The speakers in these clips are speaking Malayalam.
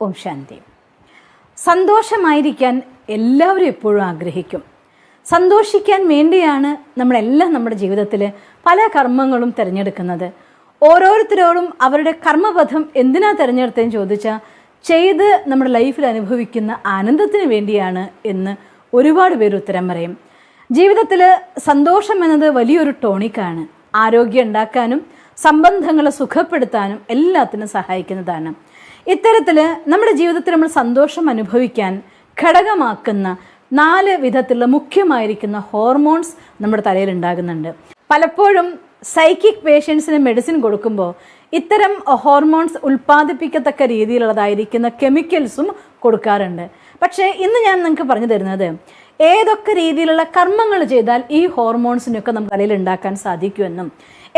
ഓം ശാന്തി. സന്തോഷമായിരിക്കാൻ എല്ലാവരും എപ്പോഴും ആഗ്രഹിക്കും. സന്തോഷിക്കാൻ വേണ്ടിയാണ് നമ്മളെല്ലാം നമ്മുടെ ജീവിതത്തിൽ പല കർമ്മങ്ങളും തിരഞ്ഞെടുക്കുന്നത്. ഓരോരുത്തരോടും അവരുടെ കർമ്മപഥം എന്തിനാ തിരഞ്ഞെടുത്തതെന്ന് ചോദിച്ചാൽ ചെയ്ത് നമ്മുടെ ലൈഫിൽ അനുഭവിക്കുന്ന ആനന്ദത്തിന് വേണ്ടിയാണ് എന്ന് ഒരുപാട് പേര് ഉത്തരം പറയും. ജീവിതത്തിൽ സന്തോഷം എന്നത് വലിയൊരു ടോണിക്കാണ്. ആരോഗ്യം ഉണ്ടാക്കാനും സംബന്ധങ്ങളെ സുഖപ്പെടുത്താനും എല്ലാത്തിനും സഹായിക്കുന്നതാണ്. ഇത്തരത്തിൽ നമ്മുടെ ജീവിതത്തിൽ നമ്മൾ സന്തോഷം അനുഭവിക്കാൻ ഘടകമാക്കുന്ന 4 വിധത്തിലുള്ള മുഖ്യമായിരിക്കുന്ന ഹോർമോൺസ് നമ്മുടെ തലയിൽ ഉണ്ടാകുന്നുണ്ട്. പലപ്പോഴും സൈക്കിക് പേഷ്യൻസിന് മെഡിസിൻ കൊടുക്കുമ്പോൾ ഇത്തരം ഹോർമോൺസ് ഉൽപ്പാദിപ്പിക്കത്തക്ക രീതിയിലുള്ളതായിരിക്കുന്ന കെമിക്കൽസും കൊടുക്കാറുണ്ട്. പക്ഷേ ഇന്ന് ഞാൻ നിങ്ങൾക്ക് പറഞ്ഞു തരുന്നത് ഏതൊക്കെ രീതിയിലുള്ള കർമ്മങ്ങൾ ചെയ്താൽ ഈ ഹോർമോൺസിനൊക്കെ നമ്മുടെ തലയിൽ ഉണ്ടാക്കാൻ സാധിക്കുമെന്നും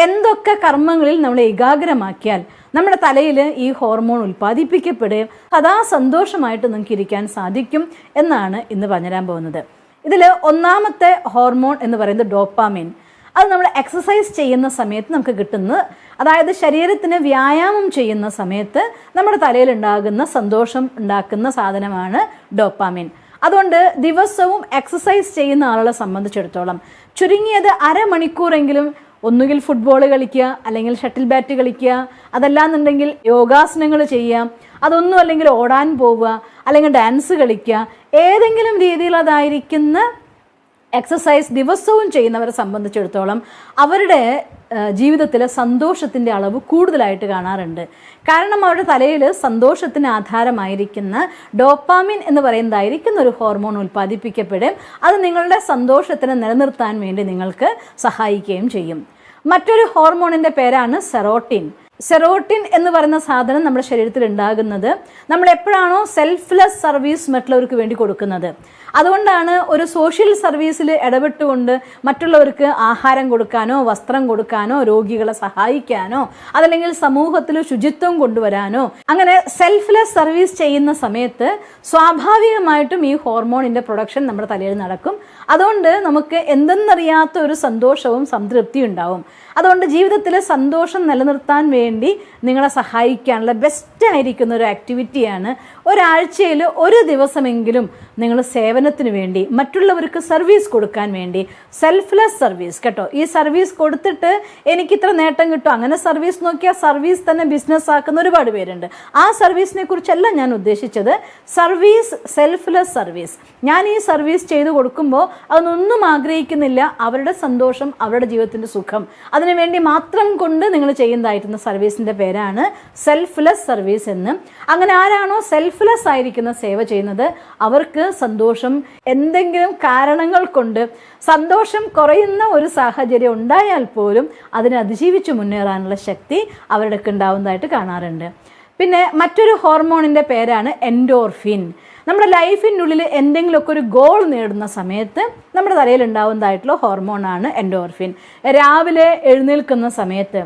എന്തൊക്കെ കർമ്മങ്ങളിൽ നമ്മൾ ഏകാഗ്രമാക്കിയാൽ നമ്മുടെ തലയിൽ ഈ ഹോർമോൺ ഉൽപ്പാദിപ്പിക്കപ്പെടുകയും സദാ സന്തോഷമായിട്ട് നിങ്ങൾക്ക് ഇരിക്കാൻ സാധിക്കും എന്നാണ് ഇന്ന് പറഞ്ഞുതരാൻ പോകുന്നത്. ഇതിൽ ഒന്നാമത്തെ ഹോർമോൺ എന്ന് പറയുന്നത് ഡോപ്പാമിൻ. അത് നമ്മൾ എക്സസൈസ് ചെയ്യുന്ന സമയത്ത് നമുക്ക് കിട്ടുന്നത്, അതായത് ശരീരത്തിന് വ്യായാമം ചെയ്യുന്ന സമയത്ത് നമ്മുടെ തലയിൽ ഉണ്ടാകുന്ന സന്തോഷം ഉണ്ടാക്കുന്ന സാധനമാണ് ഡോപ്പാമിൻ. അതുകൊണ്ട് ദിവസവും എക്സസൈസ് ചെയ്യുന്ന ആളുകളെ സംബന്ധിച്ചിടത്തോളം ചുരുങ്ങിയത് അരമണിക്കൂറെങ്കിലും ഒന്നുകിൽ ഫുട്ബോൾ കളിക്കുക, അല്ലെങ്കിൽ ഷട്ടിൽ ബാറ്റ് കളിക്കുക, അതല്ലാന്നുണ്ടെങ്കിൽ യോഗാസനങ്ങൾ ചെയ്യുക, അതൊന്നും അല്ലെങ്കിൽ ഓടാൻ പോവുക, അല്ലെങ്കിൽ ഡാൻസ് കളിക്കുക, ഏതെങ്കിലും രീതിയിലതായിരിക്കുന്ന എക്സസൈസ് ദിവസവും ചെയ്യുന്നവരെ സംബന്ധിച്ചിടത്തോളം അവരുടെ ജീവിതത്തിലെ സന്തോഷത്തിൻ്റെ അളവ് കൂടുതലായിട്ട് കാണാറുണ്ട്. കാരണം അവരുടെ തലയിൽ സന്തോഷത്തിന് ആധാരമായിരിക്കുന്ന ഡോപ്പാമിൻ എന്ന് പറയുന്നതായിരിക്കുന്ന ഒരു ഹോർമോൺ ഉൽപ്പാദിപ്പിക്കപ്പെടുകയും അത് നിങ്ങളുടെ സന്തോഷത്തിനെ നിലനിർത്താൻ വേണ്ടി നിങ്ങൾക്ക് സഹായിക്കുകയും ചെയ്യും. മറ്റൊരു ഹോർമോണിൻ്റെ പേരാണ് സെറോട്ടിൻ. സെറോട്ടിൻ എന്ന് പറയുന്ന സാധനം നമ്മുടെ ശരീരത്തിൽ ഉണ്ടാകുന്നത് നമ്മൾ എപ്പോഴാണോ സെൽഫ്ലെസ് സർവീസ് മറ്റുള്ളവർക്ക് വേണ്ടി കൊടുക്കുന്നത്. അതുകൊണ്ടാണ് ഒരു സോഷ്യൽ സർവീസിൽ ഇടപെട്ടുകൊണ്ട് മറ്റുള്ളവർക്ക് ആഹാരം കൊടുക്കാനോ വസ്ത്രം കൊടുക്കാനോ രോഗികളെ സഹായിക്കാനോ അതല്ലെങ്കിൽ സമൂഹത്തിൽ ശുചിത്വം കൊണ്ടുവരാനോ അങ്ങനെ സെൽഫ്ലെസ് സർവീസ് ചെയ്യുന്ന സമയത്ത് സ്വാഭാവികമായിട്ടും ഈ ഹോർമോണിൻ്റെ പ്രൊഡക്ഷൻ നമ്മുടെ തലയിൽ നടക്കും. അതുകൊണ്ട് നമുക്ക് എന്തെന്നറിയാത്ത ഒരു സന്തോഷവും സംതൃപ്തിയും ഉണ്ടാവും. അതുകൊണ്ട് ജീവിതത്തിൽ സന്തോഷം നിലനിർത്താൻ വേണ്ടി നിങ്ങളെ സഹായിക്കാനുള്ള ബെസ്റ്റ് ആയിരിക്കുന്ന ഒരു ആക്ടിവിറ്റിയാണ് ഒരാഴ്ചയിൽ ഒരു ദിവസമെങ്കിലും നിങ്ങൾ സേവനത്തിന് വേണ്ടി മറ്റുള്ളവർക്ക് സർവീസ് കൊടുക്കാൻ വേണ്ടി സെൽഫ്ലെസ് സർവീസ് കേട്ടോ. ഈ സർവീസ് കൊടുത്തിട്ട് എനിക്കിത്ര നേട്ടം കിട്ടും, അങ്ങനെ സർവീസ് നോക്കിയാൽ സർവീസ് തന്നെ ബിസിനസ് ആക്കുന്ന ഒരുപാട് പേരുണ്ട്. ആ സർവീസിനെ കുറിച്ചല്ല ഞാൻ ഉദ്ദേശിച്ചത്. Service, selfless service. ഞാൻ ഈ സർവീസ് ചെയ്തു കൊടുക്കുമ്പോൾ അതൊന്നും ആഗ്രഹിക്കുന്നില്ല, അവരുടെ സന്തോഷം, അവരുടെ ജീവിതത്തിൻ്റെ സുഖം, അതിനുവേണ്ടി മാത്രം കൊണ്ട് നിങ്ങൾ ചെയ്യുന്നതായിട്ടുള്ള സർവീസിൻ്റെ പേരാണ് സെൽഫ്ലെസ് സർവീസ് എന്ന്. അങ്ങനെ ആരാണോ സെൽഫ്ലെസ് ആയിരിക്കുന്ന സേവ ചെയ്യുന്നത് അവർക്ക് സന്തോഷം എന്തെങ്കിലും കാരണങ്ങൾ കൊണ്ട് സന്തോഷം കുറയുന്ന ഒരു സാഹചര്യം ഉണ്ടായാൽ പോലും അതിനെ അതിജീവിച്ച് മുന്നേറാനുള്ള ശക്തി അവരുടെ ഉണ്ടാവുന്നതായിട്ട് കാണാറുണ്ട്. പിന്നെ മറ്റൊരു ഹോർമോണിൻ്റെ പേരാണ് എൻഡോർഫിൻ. നമ്മുടെ ലൈഫിനുള്ളിൽ എന്തെങ്കിലുമൊക്കെ ഒരു ഗോൾ നേടുന്ന സമയത്ത് നമ്മുടെ തലയിൽ ഉണ്ടാവുന്നതായിട്ടുള്ള ഹോർമോണാണ് എൻഡോർഫിൻ. രാവിലെ എഴുന്നേൽക്കുന്ന സമയത്ത്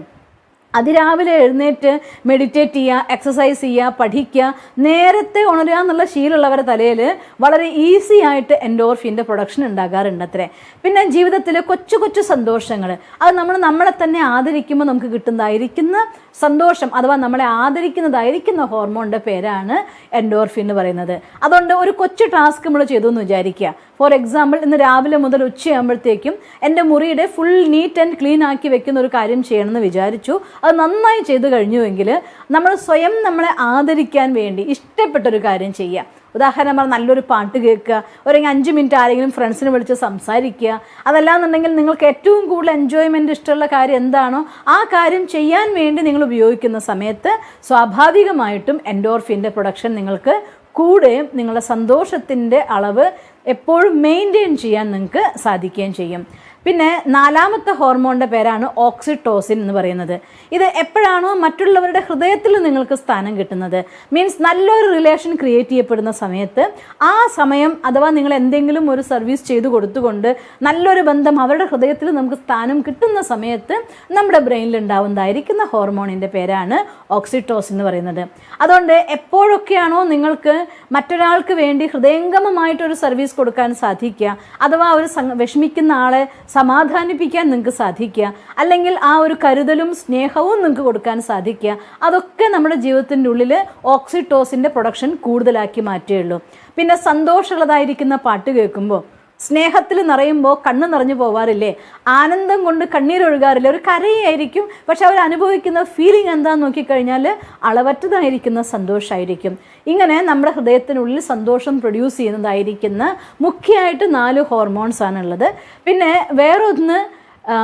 അതിരാവിലെ എഴുന്നേറ്റ് മെഡിറ്റേറ്റ് ചെയ്യുക, എക്സസൈസ് ചെയ്യുക, പഠിക്കുക, നേരത്തെ ഉണരുക എന്നുള്ള ശീലമുള്ളവരുടെ തലയിൽ വളരെ ഈസി ആയിട്ട് എൻഡോർഫിൻ്റെ പ്രൊഡക്ഷൻ ഉണ്ടാകാറുണ്ട് അത്രേ. പിന്നെ ജീവിതത്തിൽ കൊച്ചു കൊച്ചു സന്തോഷങ്ങൾ, അത് നമ്മളെ തന്നെ ആദരിക്കുമ്പോൾ നമുക്ക് കിട്ടുന്നതായിരിക്കുന്ന സന്തോഷം അഥവാ നമ്മളെ ആദരിക്കുന്നതായിരിക്കുന്ന ഹോർമോണിൻ്റെ പേരാണ് എൻഡോർഫിൻ എന്ന് പറയുന്നത്. അതുകൊണ്ട് ഒരു കൊച്ചു ടാസ്ക് നമ്മൾ ചെയ്തു എന്ന് വിചാരിക്കുക. ഫോർ എക്സാമ്പിൾ, ഇന്ന് രാവിലെ മുതൽ ഉച്ചയാകുമ്പോഴത്തേക്കും എൻ്റെ മുറിയുടെ ഫുൾ നീറ്റ് ആൻഡ് ക്ലീൻ ആക്കി വെക്കുന്ന ഒരു കാര്യം ചെയ്യണമെന്ന് വിചാരിച്ചു. അത് നന്നായി ചെയ്തു കഴിഞ്ഞുവെങ്കിൽ നമ്മൾ സ്വയം നമ്മളെ ആദരിക്കാൻ വേണ്ടി ഇഷ്ടപ്പെട്ടൊരു കാര്യം ചെയ്യുക. ഉദാഹരണം പറഞ്ഞാൽ നല്ലൊരു പാട്ട് കേൾക്കുക, ഒരു 5 മിനിറ്റ് ആരെങ്കിലും ഫ്രണ്ട്സിനെ വിളിച്ച് സംസാരിക്കുക. അതല്ലാന്നുണ്ടെങ്കിൽ നിങ്ങൾക്ക് ഏറ്റവും കൂടുതൽ എൻജോയ്മെൻറ്റ് ഇഷ്ടമുള്ള കാര്യം എന്താണോ ആ കാര്യം ചെയ്യാൻ വേണ്ടി നിങ്ങൾ ഉപയോഗിക്കുന്ന സമയത്ത് സ്വാഭാവികമായിട്ടും എൻഡോർഫിൻ്റെ പ്രൊഡക്ഷൻ നിങ്ങൾക്ക് കൂടുകയും നിങ്ങളുടെ സന്തോഷത്തിൻ്റെ അളവ് എപ്പോഴും മെയിൻറ്റെയിൻ ചെയ്യാൻ നിങ്ങൾക്ക് സാധിക്കുകയും ചെയ്യും. പിന്നെ 4ാമത്തെ ഹോർമോണിൻ്റെ പേരാണ് ഓക്സിറ്റോസിൻ എന്ന് പറയുന്നത്. ഇത് എപ്പോഴാണോ മറ്റുള്ളവരുടെ ഹൃദയത്തിൽ നിങ്ങൾക്ക് സ്ഥാനം കിട്ടുന്നത്, മീൻസ് നല്ലൊരു റിലേഷൻ ക്രിയേറ്റ് ചെയ്യപ്പെടുന്ന സമയത്ത്, ആ സമയം അഥവാ നിങ്ങൾ എന്തെങ്കിലും ഒരു സർവീസ് ചെയ്തു കൊടുത്തുകൊണ്ട് നല്ലൊരു ബന്ധം അവരുടെ ഹൃദയത്തിൽ നമുക്ക് സ്ഥാനം കിട്ടുന്ന സമയത്ത് നമ്മുടെ ബ്രെയിനിൽ ഉണ്ടാവുന്നതായിരിക്കുന്ന ഹോർമോണിൻ്റെ പേരാണ് ഓക്സിറ്റോസിൻ എന്ന് പറയുന്നത്. അതുകൊണ്ട് എപ്പോഴൊക്കെയാണോ നിങ്ങൾക്ക് മറ്റൊരാൾക്ക് വേണ്ടി ഹൃദയംഗമമായിട്ടൊരു സർവീസ് കൊടുക്കാൻ സാധിക്കുക, അഥവാ ഒരു വിഷമിക്കുന്ന ആളെ സമാധാനിപ്പിക്കാൻ നിങ്ങൾക്ക് സാധിക്കുക, അല്ലെങ്കിൽ ആ ഒരു കരുതലും സ്നേഹവും നിങ്ങൾക്ക് കൊടുക്കാൻ സാധിക്കുക, അതൊക്കെ നമ്മുടെ ജീവിതത്തിൻ്റെ ഉള്ളിൽ ഓക്സിറ്റോസിൻ്റെ പ്രൊഡക്ഷൻ കൂടുതലാക്കി മാറ്റുകയുള്ളൂ. പിന്നെ സന്തോഷമുള്ളതായിരിക്കുന്ന പാട്ട് കേൾക്കുമ്പോൾ, സ്നേഹത്തിൽ നിറയുമ്പോൾ കണ്ണ് നിറഞ്ഞു പോവാറില്ലേ, ആനന്ദം കൊണ്ട് കണ്ണീരൊഴുകാറില്ല, ഒരു കരയായിരിക്കും, പക്ഷെ അവർ അനുഭവിക്കുന്ന ഫീലിംഗ് എന്താണെന്ന് നോക്കിക്കഴിഞ്ഞാൽ അളവറ്റതായിരിക്കുന്ന സന്തോഷമായിരിക്കും. ഇങ്ങനെ നമ്മുടെ ഹൃദയത്തിനുള്ളിൽ സന്തോഷം പ്രൊഡ്യൂസ് ചെയ്യുന്നതായിരിക്കുന്ന മുഖ്യമായിട്ട് 4 ഹോർമോൺസ് ആണുള്ളത്. പിന്നെ വേറൊന്ന്,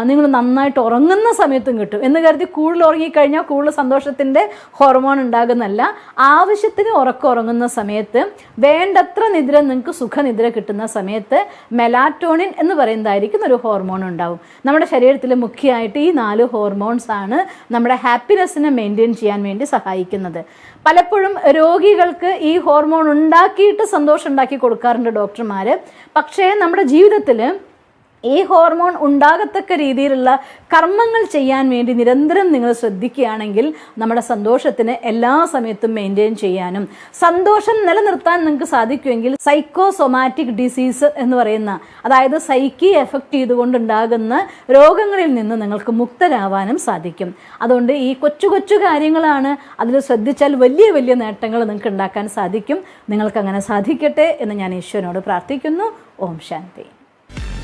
നിങ്ങൾ നന്നായിട്ട് ഉറങ്ങുന്ന സമയത്തും കിട്ടും എന്ന് കരുതി കൂടുതൽ ഉറങ്ങിക്കഴിഞ്ഞാൽ കൂടുതൽ സന്തോഷത്തിൻ്റെ ഹോർമോൺ ഉണ്ടാകുന്നല്ല. ആവശ്യത്തിന് ഉറങ്ങുന്ന സമയത്ത്, വേണ്ടത്ര നിദ്ര, നിങ്ങൾക്ക് സുഖനിദ്ര കിട്ടുന്ന സമയത്ത് മെലാറ്റോണിൻ എന്ന് പറയുന്നതായിരിക്കും ഒരു ഹോർമോൺ ഉണ്ടാവും. നമ്മുടെ ശരീരത്തിൽ മുഖ്യമായിട്ട് ഈ 4 ഹോർമോൺസ് ആണ് നമ്മുടെ ഹാപ്പിനെസ്സിനെ മെയിൻറ്റെയിൻ ചെയ്യാൻ വേണ്ടി സഹായിക്കുന്നത്. പലപ്പോഴും രോഗികൾക്ക് ഈ ഹോർമോൺ ഉണ്ടാക്കിയിട്ട് സന്തോഷം ഉണ്ടാക്കി കൊടുക്കാറുണ്ട് ഡോക്ടർമാർ. പക്ഷേ നമ്മുടെ ജീവിതത്തിൽ ഈ ഹോർമോൺ ഉണ്ടാകത്തക്ക രീതിയിലുള്ള കർമ്മങ്ങൾ ചെയ്യാൻ വേണ്ടി നിരന്തരം നിങ്ങൾ ശ്രദ്ധിക്കുകയാണെങ്കിൽ നമ്മുടെ സന്തോഷത്തിന് എല്ലാ സമയത്തും മെയിൻറ്റെയിൻ ചെയ്യാനും സന്തോഷം നിലനിർത്താൻ നിങ്ങൾക്ക് സാധിക്കുമെങ്കിൽ സൈക്കോസൊമാറ്റിക് ഡിസീസ് എന്ന് പറയുന്ന, അതായത് സൈക്കി എഫക്റ്റ് ചെയ്തുകൊണ്ടുണ്ടാകുന്ന രോഗങ്ങളിൽ നിന്ന് നിങ്ങൾക്ക് മുക്തരാവാനും സാധിക്കും. അതുകൊണ്ട് ഈ കൊച്ചു കൊച്ചു കാര്യങ്ങളാണ്, അതിൽ ശ്രദ്ധിച്ചാൽ വലിയ വലിയ നേട്ടങ്ങൾ നിങ്ങൾക്ക് ഉണ്ടാക്കാൻ സാധിക്കും. നിങ്ങൾക്കങ്ങനെ സാധിക്കട്ടെ എന്ന് ഞാൻ ഈശ്വരനോട് പ്രാർത്ഥിക്കുന്നു. ഓം ശാന്തി.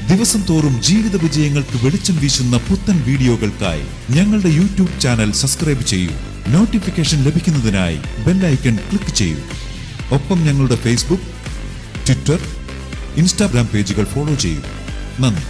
ദിവസം തോറും ജീവിത വിജയങ്ങൾക്ക് വെളിച്ചം വീശുന്ന പുത്തൻ വീഡിയോകൾക്കായി ഞങ്ങളുടെ യൂട്യൂബ് ചാനൽ സബ്സ്ക്രൈബ് ചെയ്യൂ. നോട്ടിഫിക്കേഷൻ ലഭിക്കുന്നതിനായി ബെൽ ഐക്കൺ ക്ലിക്ക് ചെയ്യൂ. ഒപ്പം ഞങ്ങളുടെ ഫേസ്ബുക്ക്, ട്വിറ്റർ, ഇൻസ്റ്റാഗ്രാം പേജുകൾ ഫോളോ ചെയ്യൂ. നന്ദി.